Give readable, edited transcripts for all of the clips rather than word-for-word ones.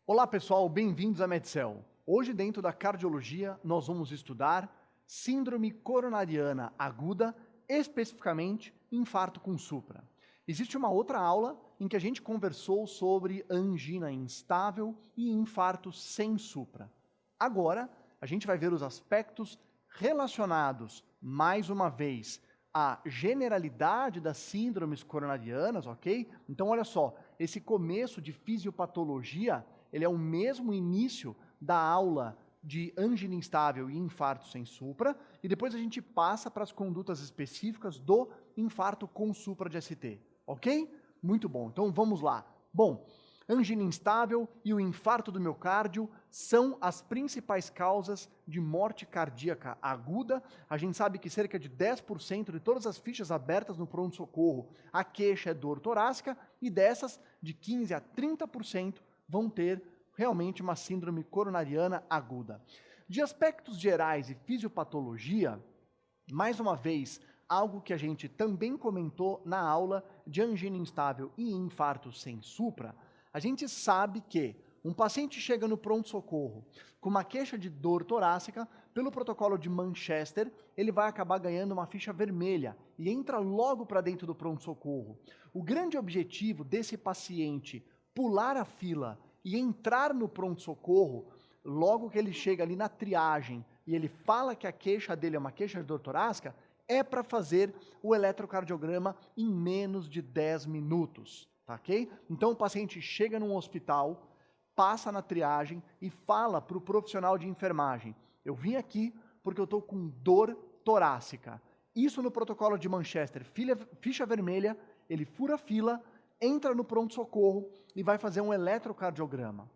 Olá pessoal, bem-vindos à Medcel. Hoje dentro da cardiologia nós vamos estudar síndrome coronariana aguda, especificamente infarto com supra. Existe uma outra aula em que a gente conversou sobre angina instável e infarto sem supra. Agora a gente vai ver os aspectos relacionados, mais uma vez, à generalidade das síndromes coronarianas, ok? Então olha só, esse começo de fisiopatologia ele é o mesmo início da aula de angina instável e infarto sem supra, e depois a gente passa para as condutas específicas do infarto com supra de ST, ok? Muito bom, então vamos lá. Bom, angina instável e o infarto do miocárdio são as principais causas de morte cardíaca aguda. A gente sabe que cerca de 10% de todas as fichas abertas no pronto-socorro, a queixa é dor torácica, e dessas, de 15% a 30%, vão ter realmente uma síndrome coronariana aguda. De aspectos gerais e fisiopatologia, mais uma vez, algo que a gente também comentou na aula de angina instável e infarto sem supra, a gente sabe que um paciente chega no pronto-socorro com uma queixa de dor torácica, pelo protocolo de Manchester, ele vai acabar ganhando uma ficha vermelha e entra logo para dentro do pronto-socorro. O grande objetivo desse paciente pular a fila e entrar no pronto-socorro, logo que ele chega ali na triagem e ele fala que a queixa dele é uma queixa de dor torácica, é para fazer o eletrocardiograma em menos de 10 minutos, tá ok? Então o paciente chega num hospital, passa na triagem e fala para o profissional de enfermagem: eu vim aqui porque eu estou com dor torácica. Isso no protocolo de Manchester, ficha vermelha, ele fura a fila, entra no pronto-socorro e vai fazer um eletrocardiograma.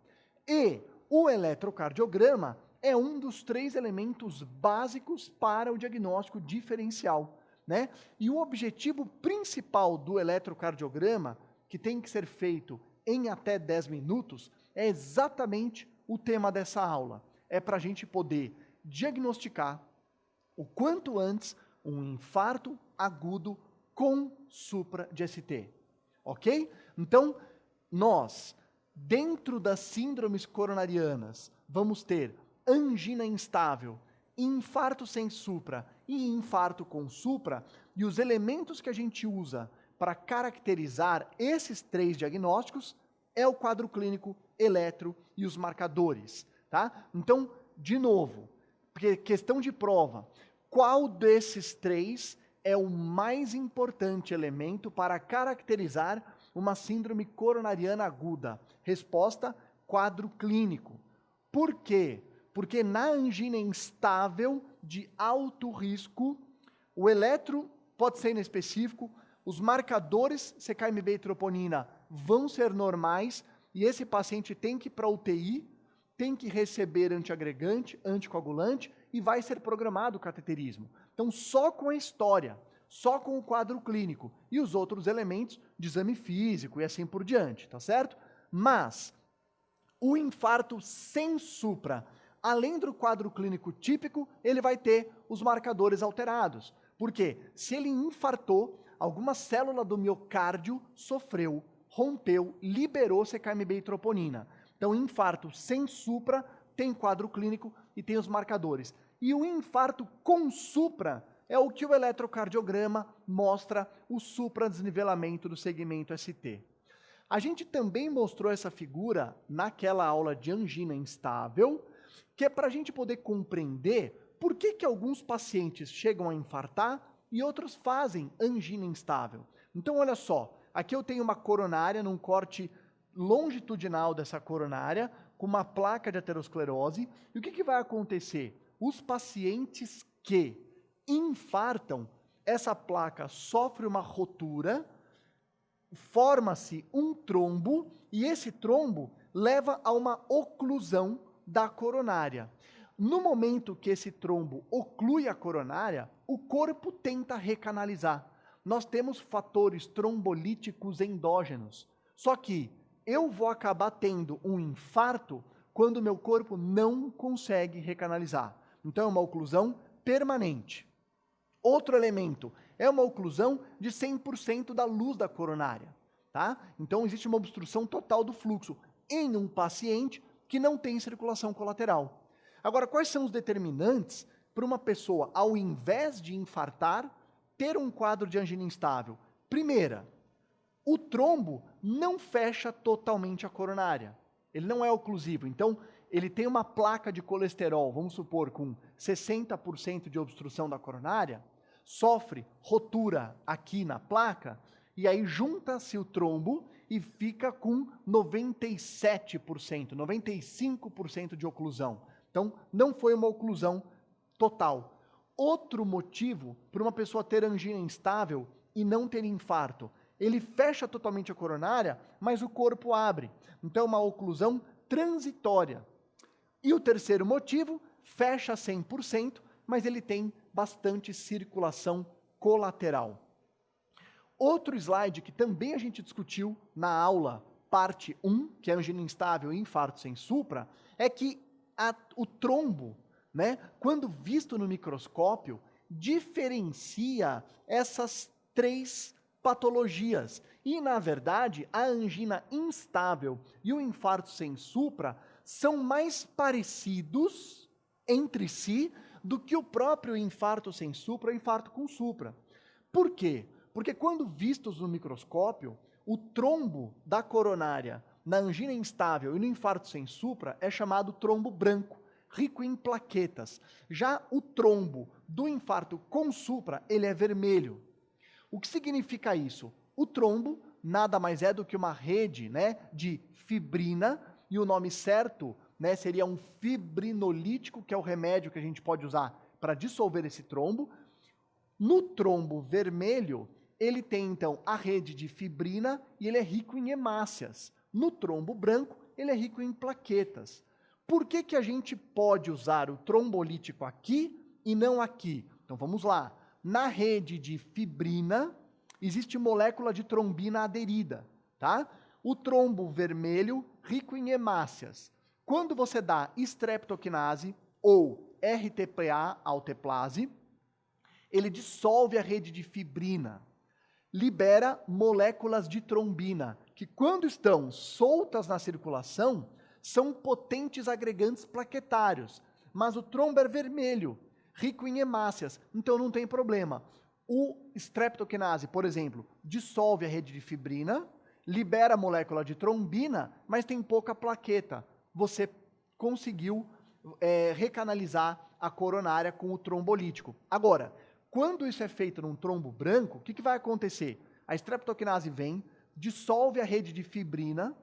E o eletrocardiograma é um dos 3 elementos básicos para o diagnóstico diferencial, né? E o objetivo principal do eletrocardiograma, que tem que ser feito em até 10 minutos, é exatamente o tema dessa aula. É para a gente poder diagnosticar o quanto antes um infarto agudo com supra de ST. Ok? Então, nós, dentro das síndromes coronarianas, vamos ter angina instável, infarto sem supra e infarto com supra, e os elementos que a gente usa para caracterizar esses 3 diagnósticos é o quadro clínico, eletro e os marcadores, tá? Então, de novo, porque questão de prova, qual desses 3 é o mais importante elemento para caracterizar uma síndrome coronariana aguda? Resposta: quadro clínico. Por quê? Porque na angina instável de alto risco, o eletro pode ser inespecífico, os marcadores CK-MB e troponina vão ser normais e esse paciente tem que ir para UTI, tem que receber antiagregante, anticoagulante e vai ser programado o cateterismo. Então, só com a história, só com o quadro clínico e os outros elementos de exame físico e assim por diante, tá certo? Mas o infarto sem supra, além do quadro clínico típico, ele vai ter os marcadores alterados. Por quê? Se ele infartou, alguma célula do miocárdio sofreu, rompeu, liberou CK-MB e troponina. Então, infarto sem supra tem quadro clínico e tem os marcadores. E o infarto com supra é o que o eletrocardiograma mostra o supradesnivelamento do segmento ST. A gente também mostrou essa figura naquela aula de angina instável, que é para a gente poder compreender por que alguns pacientes chegam a infartar e outros fazem angina instável. Então, olha só, aqui eu tenho uma coronária num corte longitudinal dessa coronária, com uma placa de aterosclerose, e o que vai acontecer? Os pacientes que infartam, essa placa sofre uma rotura, forma-se um trombo, e esse trombo leva a uma oclusão da coronária. No momento que esse trombo oclui a coronária, o corpo tenta recanalizar. Nós temos fatores trombolíticos endógenos, só que eu vou acabar tendo um infarto quando meu corpo não consegue recanalizar. Então é uma oclusão permanente. Outro elemento é uma oclusão de 100% da luz da coronária, tá? Então existe uma obstrução total do fluxo. em um paciente que não tem circulação colateral. Agora, quais são os determinantes para uma pessoa, ao invés de infartar, ter um quadro de angina instável? Primeira, o trombo não fecha totalmente a coronária. Ele não é oclusivo, então ele tem uma placa de colesterol, vamos supor, com 60% de obstrução da coronária, sofre rotura aqui na placa, e aí junta-se o trombo e fica com 97%, 95% de oclusão. Então, não foi uma oclusão total. Outro motivo para uma pessoa ter angina instável e não ter infarto, ele fecha totalmente a coronária, mas o corpo abre. Então, é uma oclusão transitória. E o terceiro motivo, fecha 100%, mas ele tem bastante circulação colateral. Outro slide que também a gente discutiu na aula, parte 1, que é angina instável e infarto sem supra, é que o trombo, né, quando visto no microscópio, diferencia essas três patologias. E, na verdade, a angina instável e o infarto sem supra são mais parecidos entre si do que o próprio infarto sem supra e infarto com supra. Por quê? Porque quando vistos no microscópio, o trombo da coronária na angina instável e no infarto sem supra é chamado trombo branco, rico em plaquetas. Já o trombo do infarto com supra, ele é vermelho. O que significa isso? O trombo nada mais é do que uma rede, né, de fibrina, e o nome certo, né, seria um fibrinolítico, que é o remédio que a gente pode usar para dissolver esse trombo. No trombo vermelho, ele tem então a rede de fibrina e ele é rico em hemácias. No trombo branco, ele é rico em plaquetas. Por que que a gente pode usar o trombolítico aqui e não aqui? Então vamos lá. Na rede de fibrina, existe molécula de trombina aderida, tá? O trombo vermelho, rico em hemácias. Quando você dá streptokinase ou RTPA, alteplase, ele dissolve a rede de fibrina, libera moléculas de trombina, que quando estão soltas na circulação, são potentes agregantes plaquetários, mas o trombo é vermelho, rico em hemácias, então não tem problema. O streptokinase, por exemplo, dissolve a rede de fibrina, libera a molécula de trombina, mas tem pouca plaqueta. Você conseguiu recanalizar a coronária com o trombolítico. Agora, quando isso é feito num trombo branco, o que vai acontecer? A streptokinase vem, dissolve a rede de fibrina,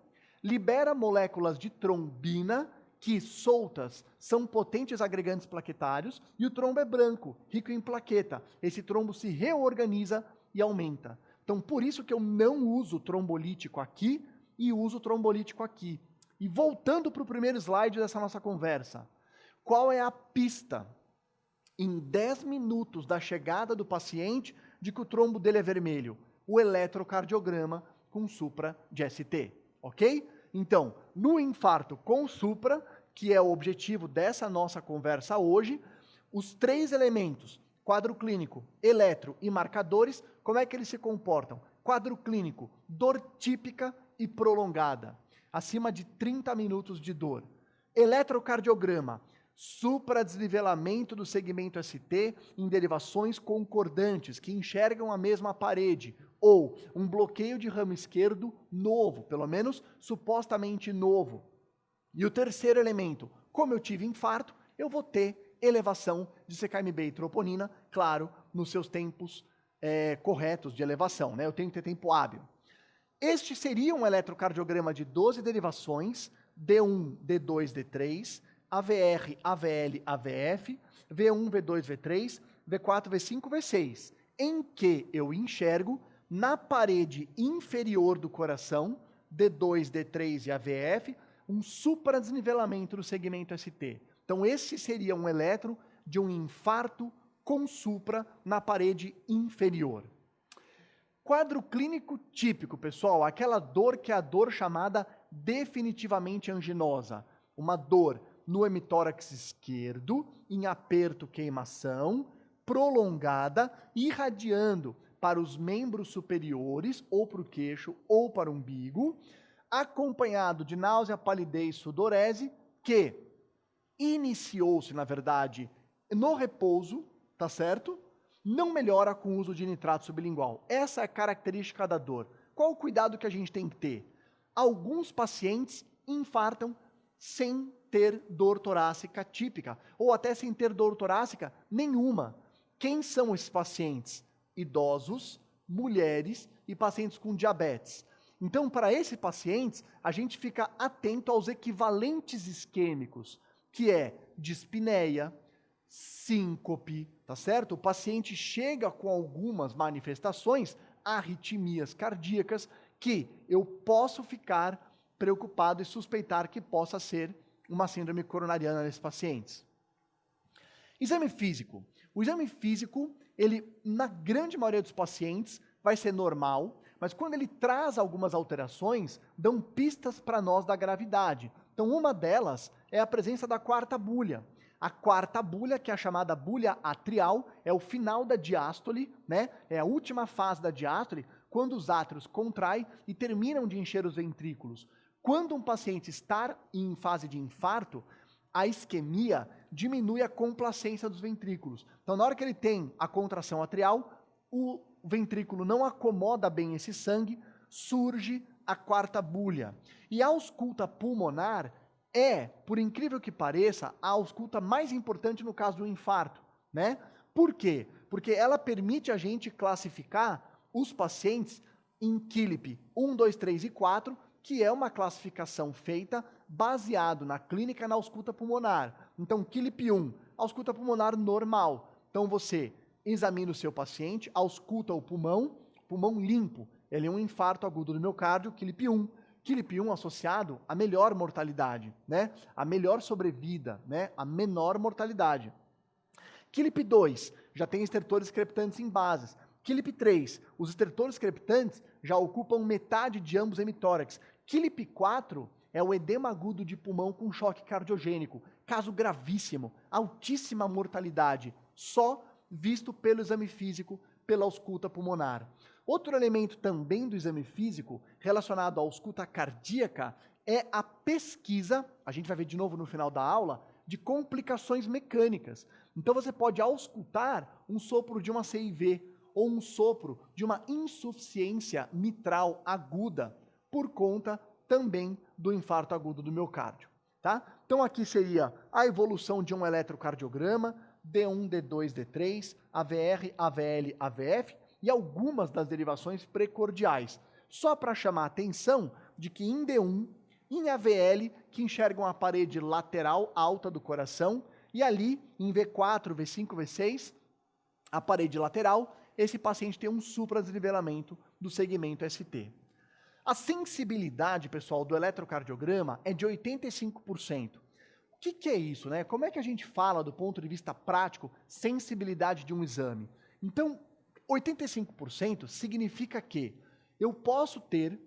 libera moléculas de trombina, que soltas são potentes agregantes plaquetários, e o trombo é branco, rico em plaqueta. Esse trombo se reorganiza e aumenta. Então, por isso que eu não uso trombolítico aqui e uso trombolítico aqui. E voltando para o primeiro slide dessa nossa conversa, qual é a pista em 10 minutos da chegada do paciente de que o trombo dele é vermelho? O eletrocardiograma com supra de ST, ok? Então, no infarto com supra, que é o objetivo dessa nossa conversa hoje, os três elementos, quadro clínico, eletro e marcadores, como é que eles se comportam? Quadro clínico, dor típica e prolongada, acima de 30 minutos de dor. Eletrocardiograma, supradesnivelamento do segmento ST em derivações concordantes, que enxergam a mesma parede, ou um bloqueio de ramo esquerdo novo, pelo menos supostamente novo. E o terceiro elemento, como eu tive infarto, eu vou ter elevação de CKMB e troponina, claro, nos seus tempos corretos de elevação, né? Eu tenho que ter tempo hábil. Este seria um eletrocardiograma de 12 derivações, D1, D2, D3, AVR, AVL, AVF, V1, V2, V3, V4, V5, V6, em que eu enxergo na parede inferior do coração, D2, D3 e AVF, um supradesnivelamento do segmento ST. Então esse seria um eletro de um infarto com supra na parede inferior. Quadro clínico típico, pessoal, aquela dor que é a dor chamada definitivamente anginosa. Uma dor no hemitórax esquerdo, em aperto, queimação, prolongada, irradiando para os membros superiores, ou para o queixo, ou para o umbigo. acompanhado de náusea, palidez, sudorese, que iniciou-se, na verdade, no repouso, tá certo? Não melhora com o uso de nitrato sublingual. Essa é a característica da dor. Qual o cuidado que a gente tem que ter? Alguns pacientes infartam sem ter dor torácica típica, ou até sem ter dor torácica nenhuma. Quem são esses pacientes? Idosos, mulheres e pacientes com diabetes. Então, para esses pacientes, a gente fica atento aos equivalentes isquêmicos, que é dispneia, síncope, tá certo? O paciente chega com algumas manifestações, arritmias cardíacas, que eu posso ficar preocupado e suspeitar que possa ser uma síndrome coronariana nesses pacientes. Exame físico. O exame físico, ele, na grande maioria dos pacientes, vai ser normal, mas quando ele traz algumas alterações, dão pistas para nós da gravidade. Então, uma delas é a presença da quarta bulha. A quarta bulha, que é a chamada bulha atrial, é o final da diástole, né? É a última fase da diástole, quando os átrios contraem e terminam de encher os ventrículos. Quando um paciente está em fase de infarto, a isquemia diminui a complacência dos ventrículos. Então, na hora que ele tem a contração atrial, o ventrículo não acomoda bem esse sangue, surge a quarta bulha. E a ausculta pulmonar é, por incrível que pareça, a ausculta mais importante no caso do infarto, né? Por quê? Porque ela permite a gente classificar os pacientes em KILIP 1, 2, 3 e 4, que é uma classificação feita baseado na clínica na ausculta pulmonar. Então, KILIP 1, ausculta pulmonar normal. Então, você examina o seu paciente, ausculta o pulmão limpo. Ele é um infarto agudo do miocárdio, KILIP 1. KILIP 1 associado à melhor mortalidade, né? A melhor sobrevida, né? A menor mortalidade. KILIP 2, já tem estertores crepitantes em bases. KILIP 3, os estertores crepitantes já ocupam metade de ambos hemitórax. KILIP 4 é o edema agudo de pulmão com choque cardiogênico. Caso gravíssimo, altíssima mortalidade, só visto pelo exame físico, pela ausculta pulmonar. Outro elemento também do exame físico, relacionado à ausculta cardíaca, é a pesquisa, a gente vai ver de novo no final da aula, de complicações mecânicas. Então você pode auscultar um sopro de uma CIV ou um sopro de uma insuficiência mitral aguda, por conta também do infarto agudo do miocárdio. Tá? Então aqui seria a evolução de um eletrocardiograma, D1, D2, D3, AVR, AVL, AVF, e algumas das derivações precordiais. Só para chamar a atenção de que em D1, em AVL, que enxergam a parede lateral alta do coração, e ali em V4, V5, V6, a parede lateral, esse paciente tem um supradesnivelamento do segmento ST. A sensibilidade, pessoal, do eletrocardiograma é de 85%. O que é isso, né? Como é que a gente fala, do ponto de vista prático, sensibilidade de um exame? Então, 85% significa que eu posso ter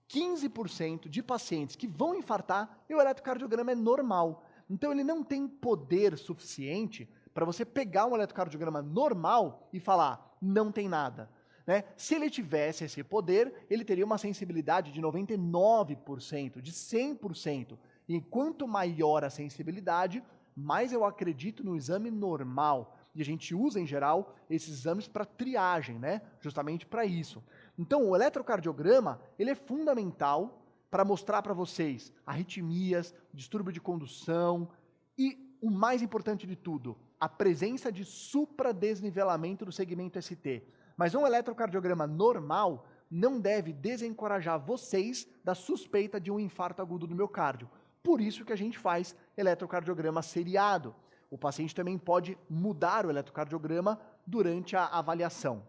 15% de pacientes que vão infartar e o eletrocardiograma é normal. Então ele não tem poder suficiente para você pegar um eletrocardiograma normal e falar, não tem nada. Né? Se ele tivesse esse poder, ele teria uma sensibilidade de 99%, de 100%. E quanto maior a sensibilidade, mais eu acredito no exame normal. E a gente usa, em geral, esses exames para triagem, né? Justamente para isso. Então, o eletrocardiograma, ele é fundamental para mostrar para vocês arritmias, distúrbio de condução e, o mais importante de tudo, a presença de supradesnivelamento do segmento ST. Mas um eletrocardiograma normal não deve desencorajar vocês da suspeita de um infarto agudo do miocárdio. Por isso que a gente faz eletrocardiograma seriado. O paciente também pode mudar o eletrocardiograma durante a avaliação.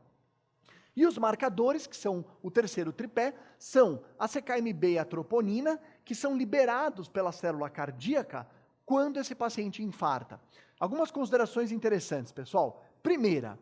E os marcadores, que são o terceiro tripé, são a CKMB e a troponina, que são liberados pela célula cardíaca quando esse paciente infarta. Algumas considerações interessantes, pessoal. Primeira,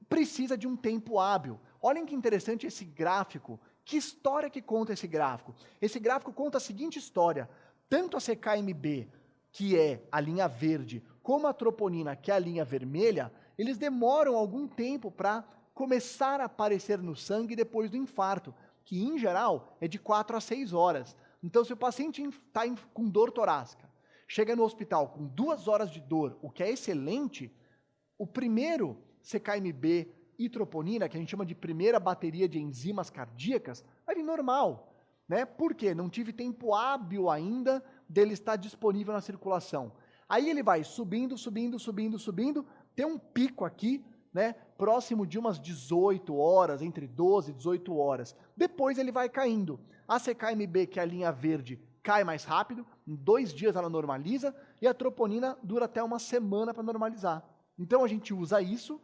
precisa de um tempo hábil. Olhem que interessante esse gráfico. Que história que conta esse gráfico? Esse gráfico conta a seguinte história. Tanto a CKMB, que é a linha verde, como a troponina, que é a linha vermelha, eles demoram algum tempo para começar a aparecer no sangue depois do infarto, que em geral é de 4 a 6 horas. Então, se o paciente está com dor torácica, chega no hospital com 2 horas de dor, o que é excelente, o primeiro CKMB e troponina, que a gente chama de primeira bateria de enzimas cardíacas, vai vir normal, né? Por quê? Não tive tempo hábil ainda dele estar disponível na circulação. Aí ele vai subindo, tem um pico aqui, né? Próximo de umas 18 horas, entre 12 e 18 horas. Depois ele vai caindo. A CKMB, que é a linha verde, cai mais rápido, em 2 dias ela normaliza, e a troponina dura até uma semana para normalizar. Então a gente usa isso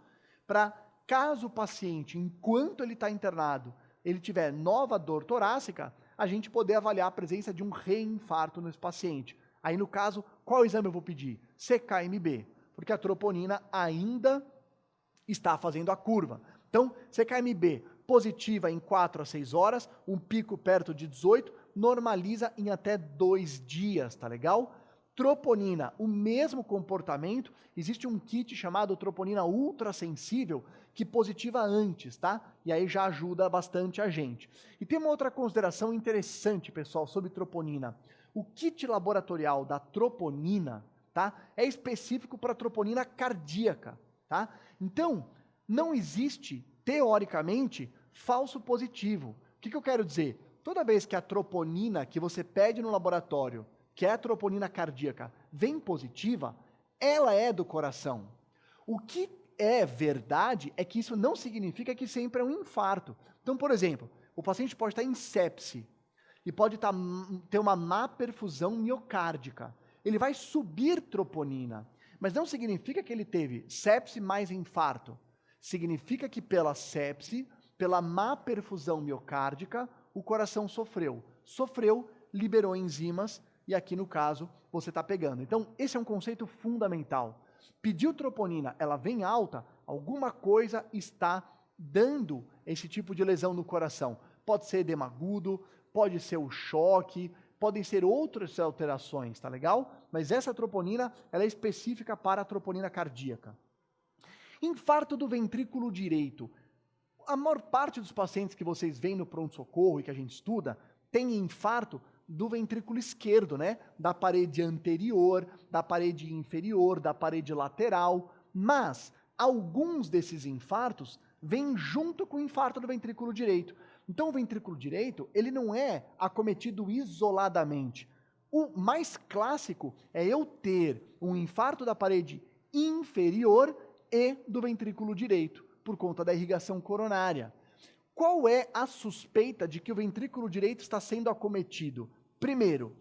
para, caso o paciente, enquanto ele está internado, ele tiver nova dor torácica, a gente poder avaliar a presença de um reinfarto nesse paciente. Aí no caso, qual exame eu vou pedir? CKMB, porque a troponina ainda está fazendo a curva. Então, CKMB positiva em 4 a 6 horas, um pico perto de 18, normaliza em até 2 dias, tá legal? Troponina, o mesmo comportamento, existe um kit chamado troponina ultrassensível, que positiva antes, tá? E aí já ajuda bastante a gente. E tem uma outra consideração interessante, pessoal, sobre troponina. O kit laboratorial da troponina, tá? É específico para troponina cardíaca, tá? Então, não existe, teoricamente, falso positivo. O que eu quero dizer? Toda vez que a troponina que você pede no laboratório, que é a troponina cardíaca, vem positiva, ela é do coração. O que é verdade é que isso não significa que sempre é um infarto. Então, por exemplo, o paciente pode estar em sepse e pode ter uma má perfusão miocárdica. Ele vai subir troponina, mas não significa que ele teve sepse mais infarto. Significa que pela sepse, pela má perfusão miocárdica, o coração sofreu. Sofreu, liberou enzimas, e aqui no caso, você está pegando. Então, esse é um conceito fundamental. Pediu troponina, ela vem alta, alguma coisa está dando esse tipo de lesão no coração. Pode ser edema agudo, pode ser o choque, podem ser outras alterações, tá legal? Mas essa troponina, ela é específica para a troponina cardíaca. Infarto do ventrículo direito. A maior parte dos pacientes que vocês veem no pronto-socorro e que a gente estuda, tem infarto do ventrículo esquerdo, né? Da parede anterior, da parede inferior, da parede lateral. Mas alguns desses infartos vêm junto com o infarto do ventrículo direito. Então o ventrículo direito, ele não é acometido isoladamente. O mais clássico é eu ter um infarto da parede inferior e do ventrículo direito, por conta da irrigação coronária. Qual é a suspeita de que o ventrículo direito está sendo acometido? Primeiro,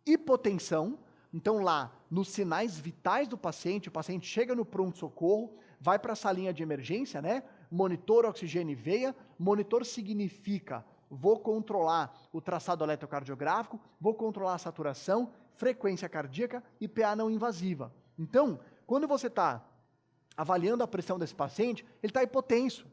hipotensão. Então lá, nos sinais vitais do paciente, o paciente chega no pronto-socorro, vai para a salinha de emergência, né? Monitor oxigênio e veia. Monitor significa, vou controlar o traçado eletrocardiográfico, vou controlar a saturação, frequência cardíaca e PA não invasiva. Então, quando você está avaliando a pressão desse paciente, ele está hipotenso.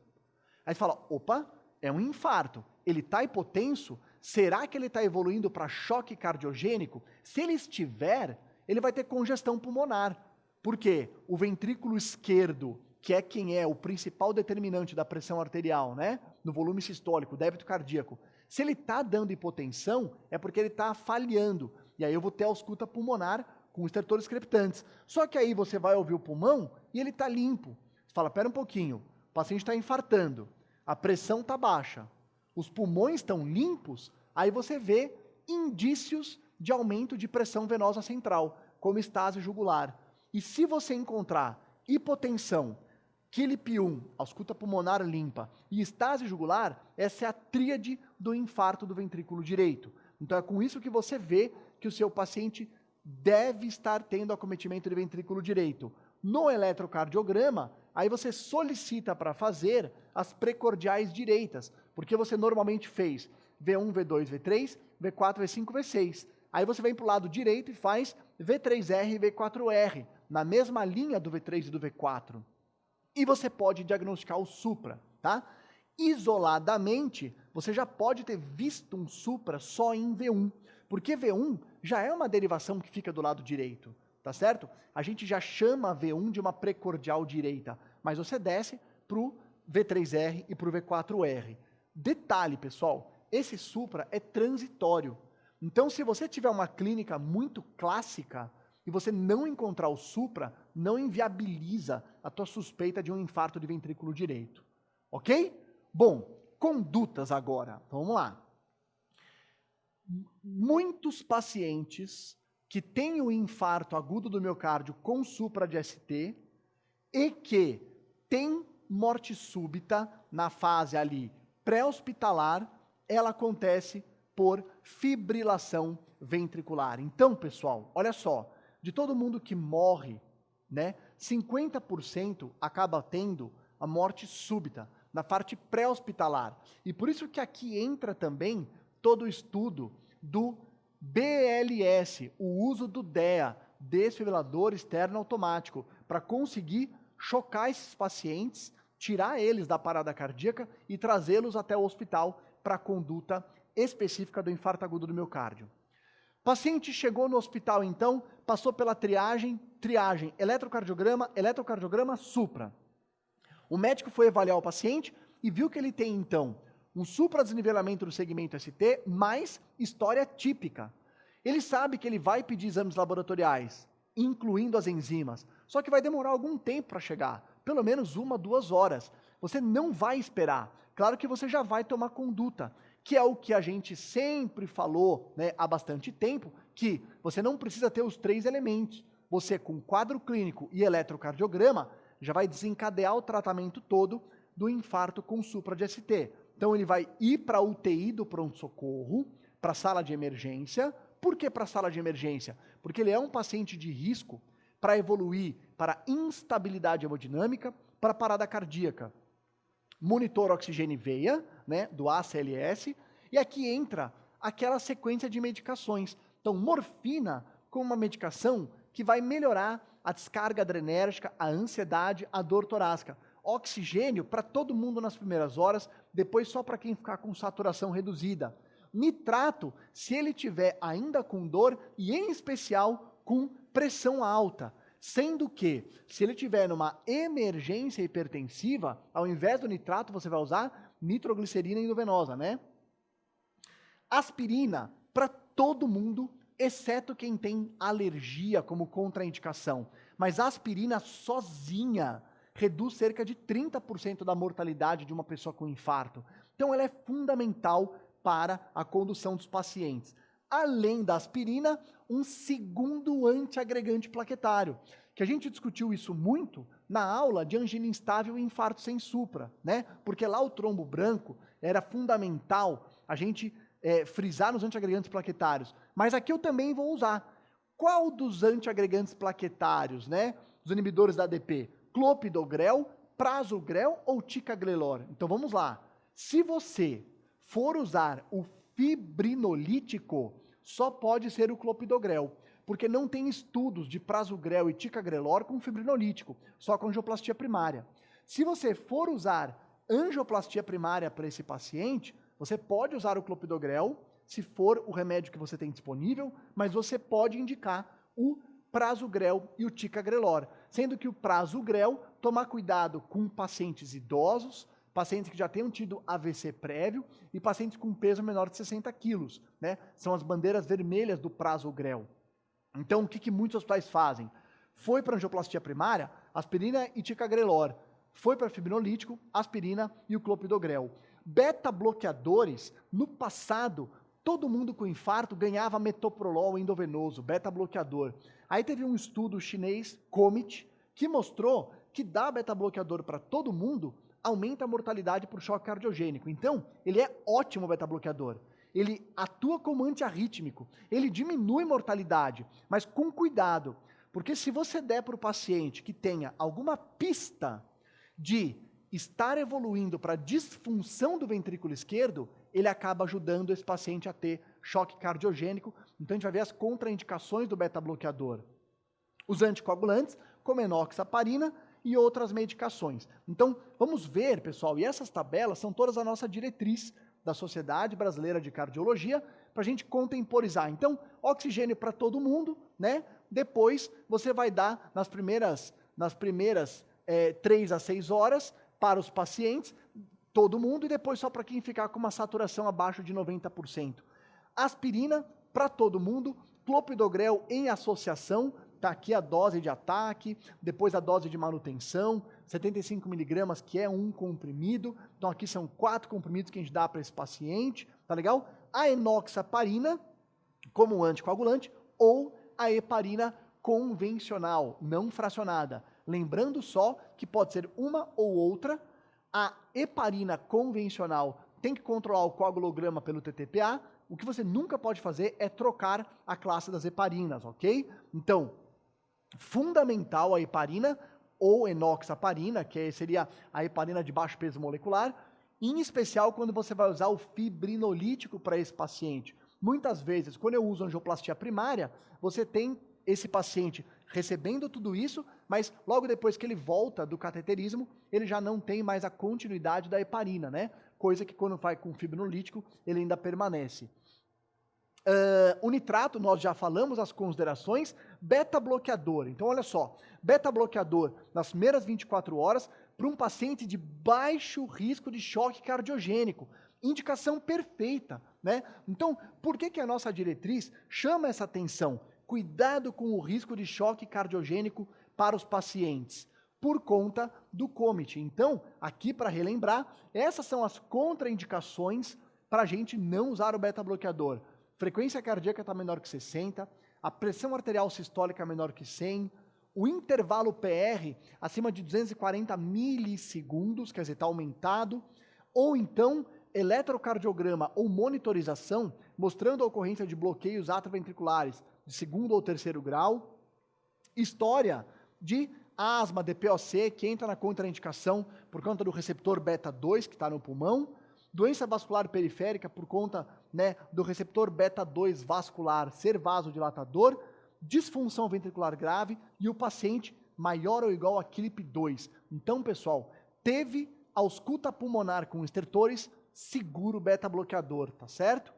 Aí você fala, opa, é um infarto. Ele está hipotenso? Será que ele está evoluindo para choque cardiogênico? Se ele estiver, ele vai ter congestão pulmonar. Por quê? O ventrículo esquerdo, que é quem é o principal determinante da pressão arterial, né? No volume sistólico, débito cardíaco. Se ele está dando hipotensão, é porque ele está falhando. E aí eu vou ter ausculta pulmonar com estertores crepitantes. Só que aí você vai ouvir o pulmão e ele está limpo. Você fala, pera um pouquinho, o paciente está infartando, a pressão está baixa, os pulmões estão limpos, aí você vê indícios de aumento de pressão venosa central, como estase jugular. E se você encontrar hipotensão, QLIP1, ausculta pulmonar limpa, e estase jugular, essa é a tríade do infarto do ventrículo direito. Então é com isso que você vê que o seu paciente deve estar tendo acometimento de ventrículo direito. No eletrocardiograma, aí você solicita para fazer as precordiais direitas, porque você normalmente fez V1, V2, V3, V4, V5, V6. Aí você vem para o lado direito e faz V3R e V4R, na mesma linha do V3 e do V4. E você pode diagnosticar o supra, tá? Isoladamente, você já pode ter visto um supra só em V1, porque V1 já é uma derivação que fica do lado direito, tá certo? A gente já chama V1 de uma precordial direita, mas você desce para o V3R e para o V4R. Detalhe, pessoal, esse supra é transitório. Então, se você tiver uma clínica muito clássica e você não encontrar o supra, não inviabiliza a tua suspeita de um infarto de ventrículo direito. Ok? Bom, condutas agora. Vamos lá. Muitos pacientes que têm o infarto agudo do miocárdio com supra de ST e que têm morte súbita na fase ali pré-hospitalar, ela acontece por fibrilação ventricular. Então, pessoal, olha só, de todo mundo que morre, né, 50% acaba tendo a morte súbita na parte pré-hospitalar. E por isso que aqui entra também todo o estudo do BLS, o uso do DEA, desfibrilador externo automático, para conseguir chocar esses pacientes, tirar eles da parada cardíaca e trazê-los até o hospital para a conduta específica do infarto agudo do miocárdio. Paciente chegou no hospital, então, passou pela triagem, eletrocardiograma, supra. O médico foi avaliar o paciente e viu que ele tem, então, um supradesnivelamento do segmento ST, mais história típica. Ele sabe que ele vai pedir exames laboratoriais, incluindo as enzimas, só que vai demorar algum tempo para chegar, pelo menos 1, 2 horas. Você não vai esperar. Claro que você já vai tomar conduta, que é o que a gente sempre falou, né, há bastante tempo, que você não precisa ter os 3 elementos. Você, com quadro clínico e eletrocardiograma, já vai desencadear o tratamento todo do infarto com supra de ST. Então ele vai ir para a UTI do pronto-socorro, para a sala de emergência. Por que para a sala de emergência? Porque ele é um paciente de risco para evoluir para instabilidade hemodinâmica, para parada cardíaca. Monitor oxigênio veia, né, do ACLS, e aqui entra aquela sequência de medicações. Então, morfina como uma medicação que vai melhorar a descarga adrenérgica, a ansiedade, a dor torácica. Oxigênio para todo mundo nas primeiras horas, depois só para quem ficar com saturação reduzida. Nitrato, se ele tiver ainda com dor e em especial com pressão alta. Sendo que, se ele tiver numa emergência hipertensiva, ao invés do nitrato, você vai usar nitroglicerina endovenosa, né? Aspirina para todo mundo, exceto quem tem alergia como contraindicação. Mas a aspirina sozinha reduz cerca de 30% da mortalidade de uma pessoa com infarto. Então ela é fundamental para a condução dos pacientes. Além da aspirina, um segundo antiagregante plaquetário, que a gente discutiu isso muito na aula de angina instável e infarto sem supra, né? Porque lá o trombo branco era fundamental a gente frisar nos antiagregantes plaquetários. Mas aqui eu também vou usar. Qual dos antiagregantes plaquetários, né? Os inibidores da ADP? Clopidogrel, prasugrel ou ticagrelor? Então vamos lá. Se você for usar o fibrinolítico, só pode ser o clopidogrel, porque não tem estudos de prasugrel e ticagrelor com fibrinolítico, só com angioplastia primária. Se você for usar angioplastia primária para esse paciente, você pode usar o clopidogrel, se for o remédio que você tem disponível, mas você pode indicar o prasugrel e o ticagrelor, sendo que o prasugrel, tomar cuidado com pacientes idosos, pacientes que já tenham tido AVC prévio e pacientes com peso menor de 60 quilos, né? São as bandeiras vermelhas do prasugrel. Então, o que muitos hospitais fazem? Foi para angioplastia primária, aspirina e ticagrelor. Foi para fibrinolítico, aspirina e o clopidogrel. Beta-bloqueadores, no passado, todo mundo com infarto ganhava metoprolol endovenoso, beta-bloqueador. Aí teve um estudo chinês, COMET, que mostrou que dar beta-bloqueador para todo mundo aumenta a mortalidade por choque cardiogênico. Então, ele é ótimo beta-bloqueador. Ele atua como antiarrítmico, ele diminui mortalidade, mas com cuidado, porque se você der para o paciente que tenha alguma pista de estar evoluindo para disfunção do ventrículo esquerdo, ele acaba ajudando esse paciente a ter choque cardiogênico. Então a gente vai ver as contraindicações do beta-bloqueador. Os anticoagulantes, como enoxaparina e outras medicações. Então vamos ver, pessoal, e essas tabelas são todas a nossa diretriz da Sociedade Brasileira de Cardiologia, para a gente contemporizar. Então, oxigênio para todo mundo, né? Depois, você vai dar nas primeiras 3 a 6 horas para os pacientes, todo mundo, e depois só para quem ficar com uma saturação abaixo de 90%. Aspirina para todo mundo, clopidogrel em associação, tá aqui a dose de ataque, depois a dose de manutenção, 75 miligramas, que é um comprimido, então aqui são 4 comprimidos que a gente dá para esse paciente, tá legal? A enoxaparina, como anticoagulante, ou a heparina convencional, não fracionada. Lembrando só que pode ser uma ou outra. A heparina convencional tem que controlar o coagulograma pelo TTPA. O que você nunca pode fazer é trocar a classe das heparinas, ok? Então, fundamental a heparina ou enoxaparina, que seria a heparina de baixo peso molecular, em especial quando você vai usar o fibrinolítico para esse paciente. Muitas vezes, quando eu uso angioplastia primária, você tem esse paciente recebendo tudo isso, mas logo depois que ele volta do cateterismo, ele já não tem mais a continuidade da heparina, né? Coisa que quando vai com fibrinolítico, ele ainda permanece. O nitrato, nós já falamos as considerações, beta-bloqueador. Então, olha só, beta-bloqueador nas primeiras 24 horas para um paciente de baixo risco de choque cardiogênico. Indicação perfeita, né? Então, por que a nossa diretriz chama essa atenção? Cuidado com o risco de choque cardiogênico para os pacientes, por conta do COMIT. Então, aqui para relembrar, essas são as contraindicações para a gente não usar o beta-bloqueador. Frequência cardíaca está menor que 60, a pressão arterial sistólica menor que 100, o intervalo PR acima de 240 milissegundos, quer dizer, está aumentado, ou então eletrocardiograma ou monitorização mostrando a ocorrência de bloqueios atrioventriculares de segundo ou terceiro grau, história de asma, DPOC, que entra na contraindicação por conta do receptor beta-2 que está no pulmão, doença vascular periférica por conta, né, do receptor beta-2 vascular ser vasodilatador, disfunção ventricular grave e o paciente maior ou igual a CLIP2. Então, pessoal, teve ausculta pulmonar com estertores, seguro beta-bloqueador, tá certo?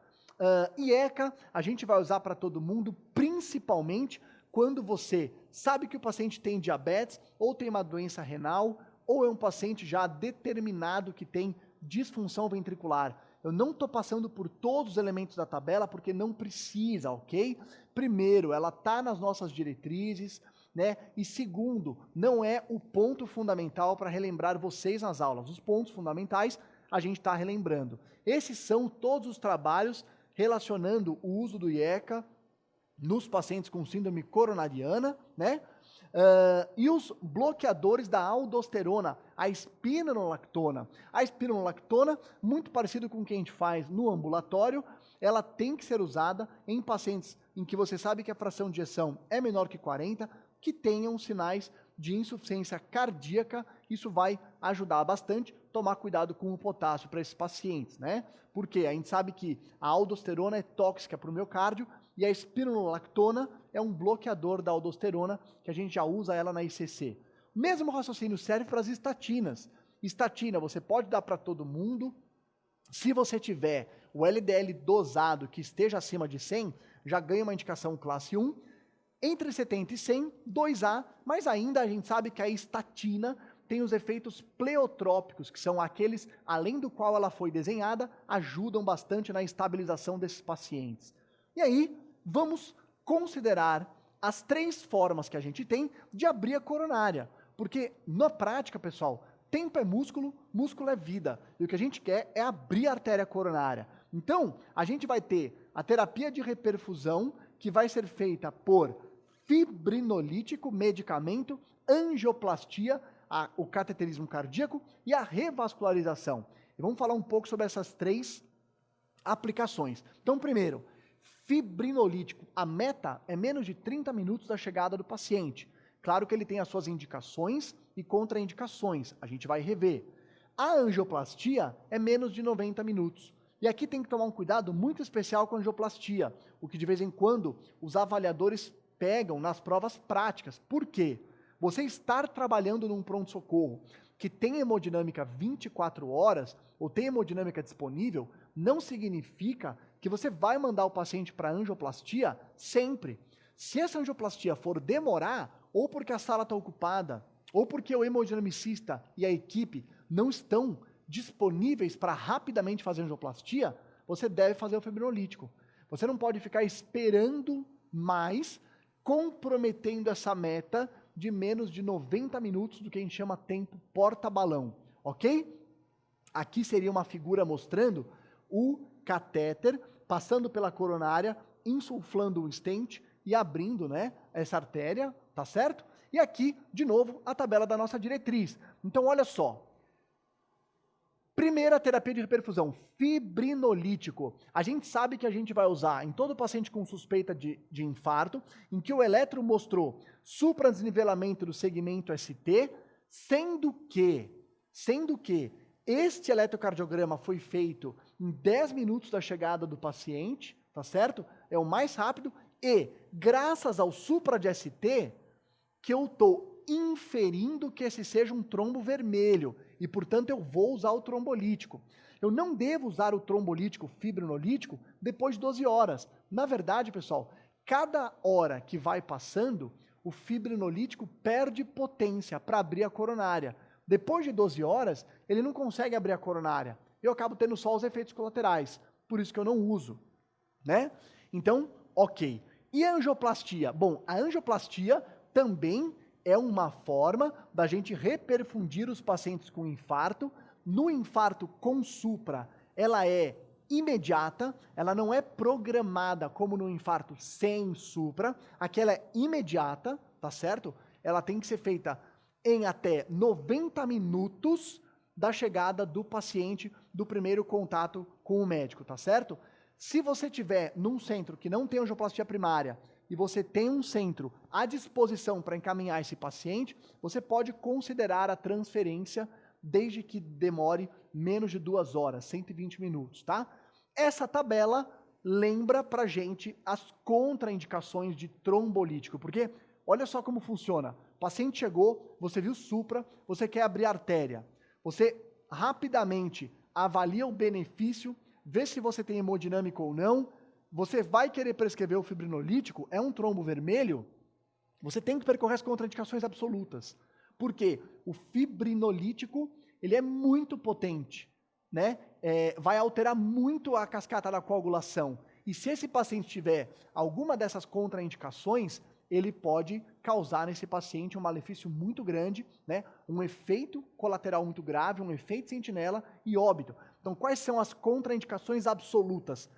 IECA, a gente vai usar para todo mundo, principalmente quando você sabe que o paciente tem diabetes, ou tem uma doença renal, ou é um paciente já determinado que tem disfunção ventricular. Eu não estou passando por todos os elementos da tabela, porque não precisa, ok? Primeiro, ela está nas nossas diretrizes, né? E segundo, não é o ponto fundamental para relembrar vocês nas aulas. Os pontos fundamentais a gente está relembrando. Esses são todos os trabalhos relacionando o uso do IECA nos pacientes com síndrome coronariana, né? E os bloqueadores da aldosterona, a espironolactona. A espironolactona, muito parecido com o que a gente faz no ambulatório, ela tem que ser usada em pacientes em que você sabe que a fração de ejeção é menor que 40, que tenham sinais de insuficiência cardíaca. Isso vai ajudar bastante. Tomar cuidado com o potássio para esses pacientes, né? Porque a gente sabe que a aldosterona é tóxica para o miocárdio e a espironolactona é um bloqueador da aldosterona, que a gente já usa ela na ICC. O mesmo raciocínio serve para as estatinas. Estatina você pode dar para todo mundo. Se você tiver o LDL dosado que esteja acima de 100, já ganha uma indicação classe 1. Entre 70 e 100, 2A, mas ainda a gente sabe que a estatina tem os efeitos pleotrópicos, que são aqueles, além do qual ela foi desenhada, ajudam bastante na estabilização desses pacientes. E aí, vamos considerar as 3 formas que a gente tem de abrir a coronária. Porque, na prática, pessoal, tempo é músculo, músculo é vida. E o que a gente quer é abrir a artéria coronária. Então, a gente vai ter a terapia de reperfusão, que vai ser feita por fibrinolítico, medicamento, angioplastia, o cateterismo cardíaco e a revascularização. E vamos falar um pouco sobre essas 3 aplicações. Então, primeiro, fibrinolítico. A meta é menos de 30 minutos da chegada do paciente. Claro que ele tem as suas indicações e contraindicações. A gente vai rever. A angioplastia é menos de 90 minutos. E aqui tem que tomar um cuidado muito especial com a angioplastia, o que de vez em quando os avaliadores pegam nas provas práticas. Por quê? Você estar trabalhando num pronto-socorro que tem hemodinâmica 24 horas ou tem hemodinâmica disponível, não significa que você vai mandar o paciente para angioplastia sempre. Se essa angioplastia for demorar, ou porque a sala está ocupada, ou porque o hemodinamicista e a equipe não estão disponíveis para rapidamente fazer angioplastia, você deve fazer o fibrinolítico. Você não pode ficar esperando mais, comprometendo essa meta de menos de 90 minutos do que a gente chama tempo porta-balão, ok? Aqui seria uma figura mostrando o catéter passando pela coronária, insuflando o stent e abrindo, né, essa artéria, tá certo? E aqui, de novo, a tabela da nossa diretriz. Então, olha só. Primeira terapia de reperfusão, fibrinolítico. A gente sabe que a gente vai usar em todo paciente com suspeita de infarto, em que o eletro mostrou supradesnivelamento do segmento ST, sendo que este eletrocardiograma foi feito em 10 minutos da chegada do paciente, tá certo? É o mais rápido e, graças ao supra de ST, que eu estou inferindo que esse seja um trombo vermelho e, portanto, eu vou usar o trombolítico. Eu não devo usar o trombolítico fibrinolítico depois de 12 horas. Na verdade, pessoal, cada hora que vai passando, o fibrinolítico perde potência para abrir a coronária. Depois de 12 horas, ele não consegue abrir a coronária. Eu acabo tendo só os efeitos colaterais. Por isso que eu não uso, né? Então, ok. E a angioplastia? Bom, a angioplastia também é uma forma da gente reperfundir os pacientes com infarto. No infarto com supra, ela é imediata, ela não é programada como no infarto sem supra. Aqui ela é imediata, tá certo? Ela tem que ser feita em até 90 minutos da chegada do paciente, do primeiro contato com o médico, tá certo? Se você tiver num centro que não tem angioplastia primária e você tem um centro à disposição para encaminhar esse paciente, você pode considerar a transferência desde que demore menos de 2 horas, 120 minutos, tá? Essa tabela lembra pra gente as contraindicações de trombolítico, porque olha só como funciona. O paciente chegou, você viu supra, você quer abrir a artéria. Você rapidamente avalia o benefício, vê se você tem hemodinâmica ou não, você vai querer prescrever o fibrinolítico, é um trombo vermelho, você tem que percorrer as contraindicações absolutas. Por quê? O fibrinolítico, ele é muito potente, né? Vai alterar muito a cascata da coagulação. E se esse paciente tiver alguma dessas contraindicações, ele pode causar nesse paciente um malefício muito grande, né? Um efeito colateral muito grave, um efeito sentinela e óbito. Então, quais são as contraindicações absolutas?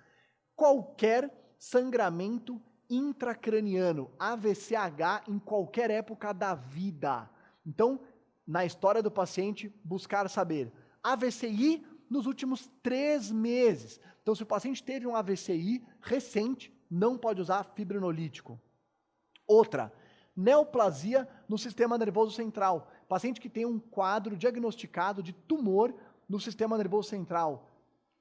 Qualquer sangramento intracraniano, AVCH, em qualquer época da vida. Então, na história do paciente, buscar saber AVCI nos últimos 3 meses. Então, se o paciente teve um AVCI recente, não pode usar fibrinolítico. Outra, neoplasia no sistema nervoso central. Paciente que tem um quadro diagnosticado de tumor no sistema nervoso central.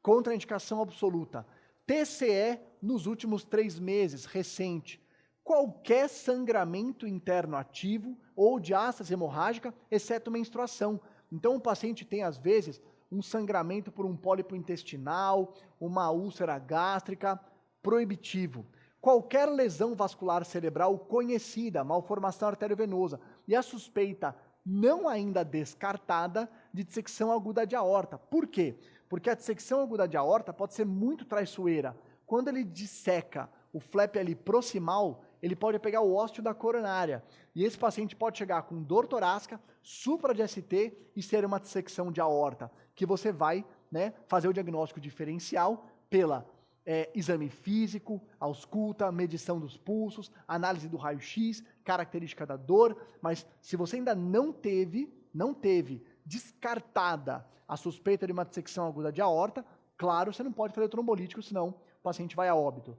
Contraindicação absoluta. TCE nos últimos 3 meses, recente. Qualquer sangramento interno ativo ou diástase hemorrágica, exceto menstruação. Então, o paciente tem, às vezes, um sangramento por um pólipo intestinal, uma úlcera gástrica, proibitivo. Qualquer lesão vascular cerebral conhecida, malformação arteriovenosa, e a suspeita não ainda descartada de dissecção aguda de aorta. Por quê? Porque a dissecção aguda de aorta pode ser muito traiçoeira. Quando ele disseca o flap ali proximal, ele pode pegar o ósseo da coronária. E esse paciente pode chegar com dor torácica, supra de ST e ser uma dissecção de aorta, que você vai, né, fazer o diagnóstico diferencial pela exame físico, ausculta, medição dos pulsos, análise do raio-x, característica da dor, mas se você ainda não teve descartada a suspeita de uma dissecção aguda de aorta, claro, você não pode fazer trombolítico, senão o paciente vai a óbito.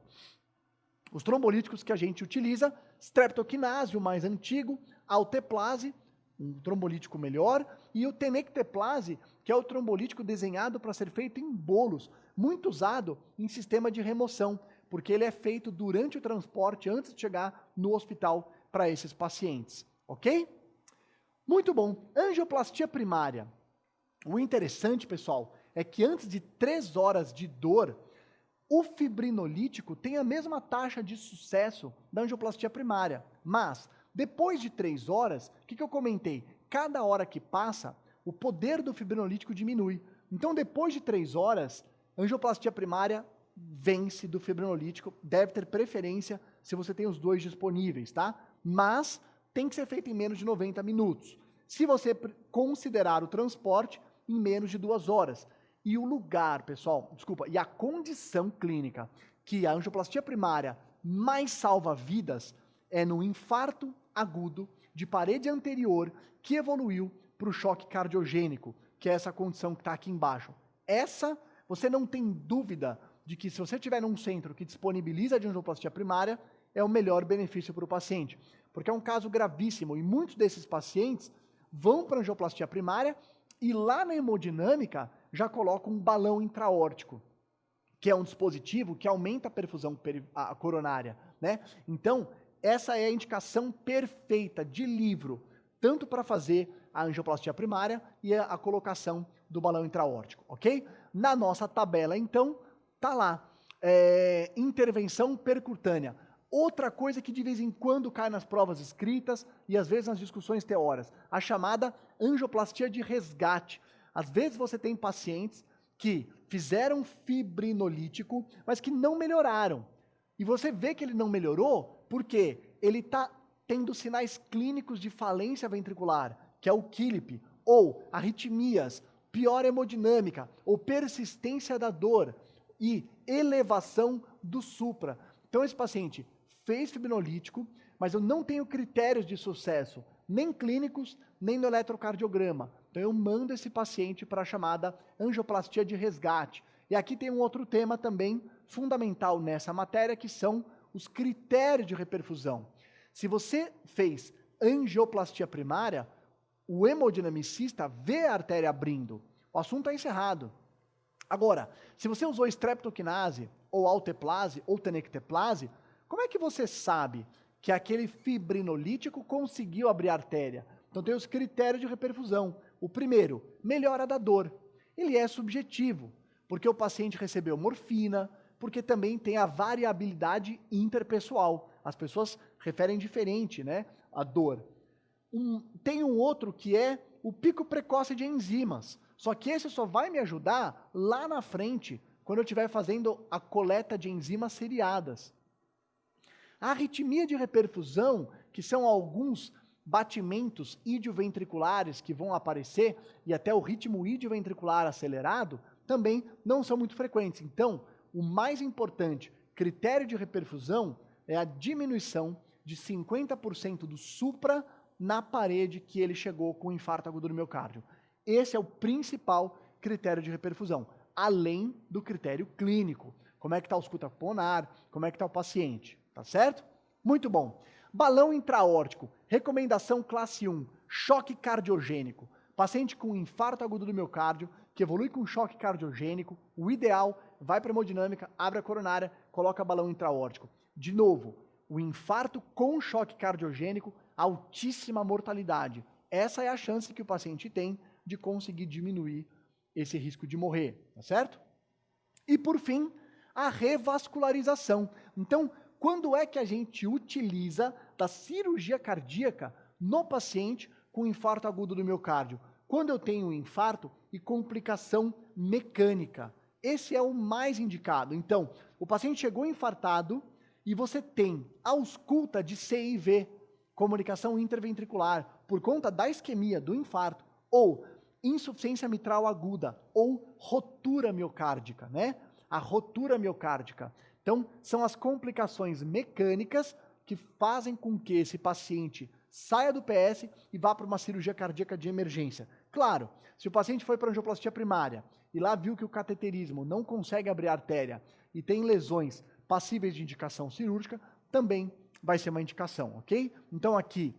Os trombolíticos que a gente utiliza, streptokinase, o mais antigo, alteplase, um trombolítico melhor, e o tenecteplase, que é o trombolítico desenhado para ser feito em bolos, muito usado em sistema de remoção, porque ele é feito durante o transporte, antes de chegar no hospital para esses pacientes, ok? Muito bom. Angioplastia primária. O interessante, pessoal, é que antes de 3 horas de dor, o fibrinolítico tem a mesma taxa de sucesso da angioplastia primária, mas depois de 3 horas, o que eu comentei? Cada hora que passa, o poder do fibrinolítico diminui. Então, depois de 3 horas, angioplastia primária vence do fibrinolítico, deve ter preferência se você tem os dois disponíveis, tá? Mas tem que ser feito em menos de 90 minutos. Se você considerar o transporte, em menos de 2 horas. E o lugar, pessoal, e a condição clínica que a angioplastia primária mais salva vidas é no infarto agudo de parede anterior que evoluiu para o choque cardiogênico, que é essa condição que está aqui embaixo. Essa, você não tem dúvida de que se você estiver num centro que disponibiliza de angioplastia primária, é o melhor benefício para o paciente. Porque é um caso gravíssimo e muitos desses pacientes vão para a angioplastia primária e lá na hemodinâmica já colocam um balão intraórtico, que é um dispositivo que aumenta a perfusão coronária, né? Então, essa é a indicação perfeita de livro, tanto para fazer a angioplastia primária e a colocação do balão intraórtico, ok? Na nossa tabela, então, tá lá, intervenção percutânea. Outra coisa que de vez em quando cai nas provas escritas e às vezes nas discussões teóricas, a chamada angioplastia de resgate. Às vezes você tem pacientes que fizeram fibrinolítico, mas que não melhoraram. E você vê que ele não melhorou porque ele está tendo sinais clínicos de falência ventricular, que é o KILIP, ou arritmias, pior hemodinâmica, ou persistência da dor e elevação do supra. Então esse paciente fez fibrinolítico, mas eu não tenho critérios de sucesso, nem clínicos, nem no eletrocardiograma. Então eu mando esse paciente para a chamada angioplastia de resgate. E aqui tem um outro tema também fundamental nessa matéria, que são os critérios de reperfusão. Se você fez angioplastia primária, o hemodinamicista vê a artéria abrindo. O assunto é encerrado. Agora, se você usou streptokinase, ou alteplase, ou tenecteplase, como é que você sabe que aquele fibrinolítico conseguiu abrir a artéria? Então tem os critérios de reperfusão. O primeiro, melhora da dor. Ele é subjetivo, porque o paciente recebeu morfina, porque também tem a variabilidade interpessoal. As pessoas referem diferente, né, a dor. Tem um outro que é o pico precoce de enzimas. Só que esse só vai me ajudar lá na frente, quando eu estiver fazendo a coleta de enzimas seriadas. A arritmia de reperfusão, que são alguns batimentos idioventriculares que vão aparecer, e até o ritmo idioventricular acelerado, também não são muito frequentes. Então, o mais importante critério de reperfusão é a diminuição de 50% do supra na parede que ele chegou com infarto agudo do miocárdio. Esse é o principal critério de reperfusão, além do critério clínico. Como é que está o escuta pulmonar, como é que está o paciente, tá certo? Muito bom. Balão intraórtico, recomendação classe 1, choque cardiogênico. Paciente com infarto agudo do miocárdio, que evolui com choque cardiogênico, o ideal, vai para a hemodinâmica, abre a coronária, coloca balão intraórtico. De novo, o infarto com choque cardiogênico, altíssima mortalidade. Essa é a chance que o paciente tem de conseguir diminuir esse risco de morrer, tá certo? E por fim, a revascularização. Então, quando é que a gente utiliza da cirurgia cardíaca no paciente com infarto agudo do miocárdio? Quando eu tenho um infarto e complicação mecânica. Esse é o mais indicado. Então, o paciente chegou infartado e você tem ausculta de CIV, comunicação interventricular, por conta da isquemia, do infarto, ou insuficiência mitral aguda, ou rotura miocárdica, né? A rotura miocárdica. Então, são as complicações mecânicas que fazem com que esse paciente saia do PS e vá para uma cirurgia cardíaca de emergência. Claro, se o paciente foi para angioplastia primária e lá viu que o cateterismo não consegue abrir a artéria e tem lesões passíveis de indicação cirúrgica, também vai ser uma indicação, ok? Então aqui,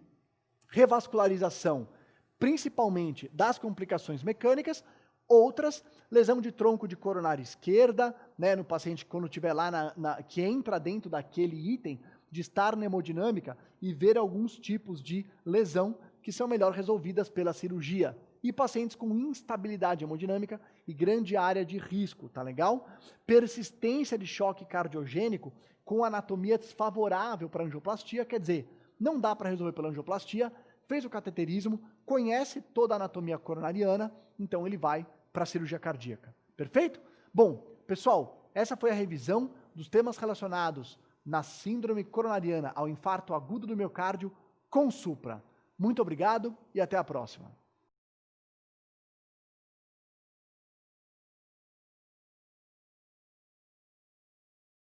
revascularização, principalmente das complicações mecânicas, outras, lesão de tronco de coronária esquerda, né, no paciente quando estiver lá, que entra dentro daquele item de estar na hemodinâmica e ver alguns tipos de lesão que são melhor resolvidas pela cirurgia. E pacientes com instabilidade hemodinâmica e grande área de risco, tá legal? Persistência de choque cardiogênico com anatomia desfavorável para angioplastia, quer dizer, não dá para resolver pela angioplastia, fez o cateterismo, conhece toda a anatomia coronariana, então ele vai para cirurgia cardíaca. Perfeito? Bom, pessoal, essa foi a revisão dos temas relacionados na síndrome coronariana ao infarto agudo do miocárdio com supra. Muito obrigado e até a próxima.